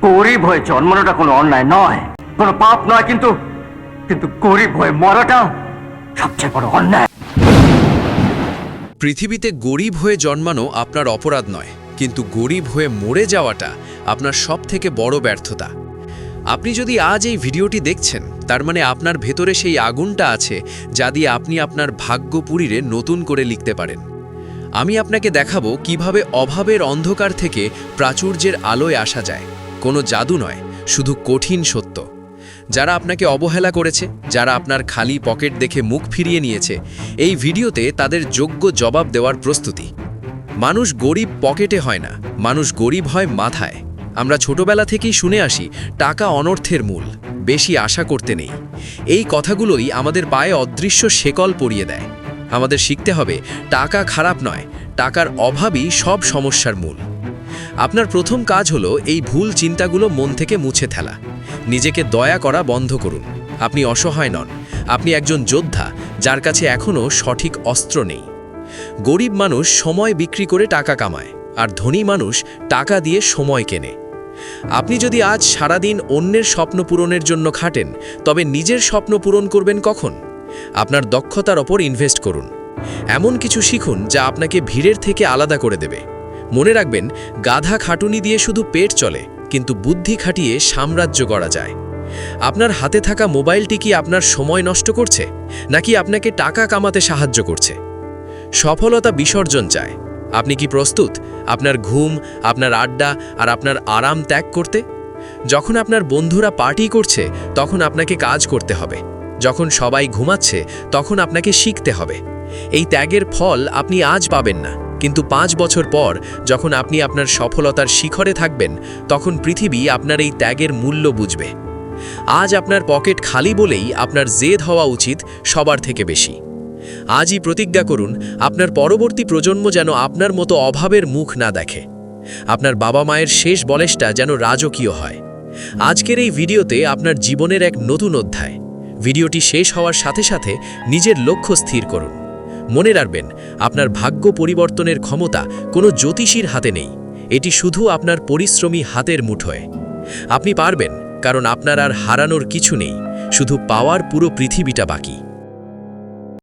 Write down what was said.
গরিব হয়ে জন্মানোটা কোনো অন্যায় নয়, কোনো পাপ নয়, কিন্তু কিন্তু গরিব হয়ে মরাটা সবচেয়ে বড় অন্যায়। পৃথিবীতে গরিব হয়ে জন্মানো আপনার অপরাধ নয়, কিন্তু গরিব হয়ে মরে যাওয়াটা আপনার সবথেকে বড় ব্যর্থতা। আপনি যদি আজ এই ভিডিওটি দেখছেন, তার মানে আপনার ভেতরে সেই আগুনটা আছে যা দিয়ে আপনি আপনার ভাগ্য পুরীরে নতুন করে লিখতে পারেন। আমি আপনাকে দেখাবো কিভাবে অভাবের অন্ধকার থেকে প্রাচুর্যের আলোয় আসা যায়। কোনো জাদু নয়, শুধু কঠিন সত্য। যারা আপনাকে অবহেলা করেছে, যারা আপনার খালি পকেট দেখে মুখ ফিরিয়ে নিয়েছে, এই ভিডিওতে তাদের যোগ্য জবাব দেওয়ার প্রস্তুতি। মানুষ গরিব পকেটে হয় না, মানুষ গরিব হয় মাথায়। আমরা ছোটবেলা থেকেই শুনে আসি টাকা অনর্থের মূল, বেশি আশা করতে নেই। এই কথাগুলোই আমাদের পায়ে অদৃশ্য শেকল পরিয়ে দেয়। আমাদের শিখতে হবে টাকা খারাপ নয়, টাকার অভাবই সব সমস্যার মূল। আপনার প্রথম কাজ হলো এই ভুল চিন্তাগুলো মন থেকে মুছে ফেলা। নিজেকে দয়া করা বন্ধ করুন। আপনি অসহায় নন, আপনি একজন যোদ্ধা যার কাছে এখনও সঠিক অস্ত্র নেই। গরিব মানুষ সময় বিক্রি করে টাকা কামায়, আর ধনী মানুষ টাকা দিয়ে সময় কেনে। আপনি যদি আজ সারাদিন অন্যের স্বপ্ন পূরণের জন্য খাটেন, তবে নিজের স্বপ্ন পূরণ করবেন কখন? আপনার দক্ষতার ওপর ইনভেস্ট করুন। এমন কিছু শিখুন যা আপনাকে ভিড়ের থেকে আলাদা করে দেবে। মনে রাখবেন, গাধা খাটুনি দিয়ে শুধু পেট চলে, কিন্তু বুদ্ধি খাটিয়ে সাম্রাজ্য গড়া যায়। আপনার হাতে থাকা মোবাইলটি কি আপনার সময় নষ্ট করছে, নাকি আপনাকে টাকা কামাতে সাহায্য করছে? সফলতা বিসর্জন চায়। আপনি কি প্রস্তুত আপনার ঘুম, আপনার আড্ডা আর আপনার আরাম ত্যাগ করতে? যখন আপনার বন্ধুরা পার্টি করছে, তখন আপনাকে কাজ করতে হবে। যখন সবাই ঘুমাচ্ছে, তখন আপনাকে শিখতে হবে। এই ত্যাগের ফল আপনি আজ পাবেন না, কিন্তু 5 বছর পর যখন আপনি আপনার সফলতার শিখরে থাকবেন, তখন পৃথিবী আপনার এই ত্যাগের মূল্য বুঝবে। আজ আপনার পকেট খালি বলেই আপনার জেদ হওয়া উচিত সবার থেকে বেশি। আজই প্রতিজ্ঞা করুন, আপনার পরবর্তী প্রজন্ম যেন আপনার মতো অভাবের মুখ না দেখে। আপনার বাবা মায়ের শেষ বয়সটা যেন রাজকীয় হয়। আজকের এই ভিডিওতে আপনার জীবনের এক নতুন অধ্যায়। ভিডিওটি শেষ হওয়ার সাথে সাথে নিজের লক্ষ্য স্থির করুন। মনে রাখবেন, আপনার ভাগ্য পরিবর্তনের ক্ষমতা কোনো জ্যোতিষীর হাতে নেই, এটি শুধু আপনার পরিশ্রমী হাতের মুঠোয়। আপনি পারবেন, কারণ আপনার আর হারানোর কিছু নেই, শুধু পাওয়ার পুরো পৃথিবীটা বাকি।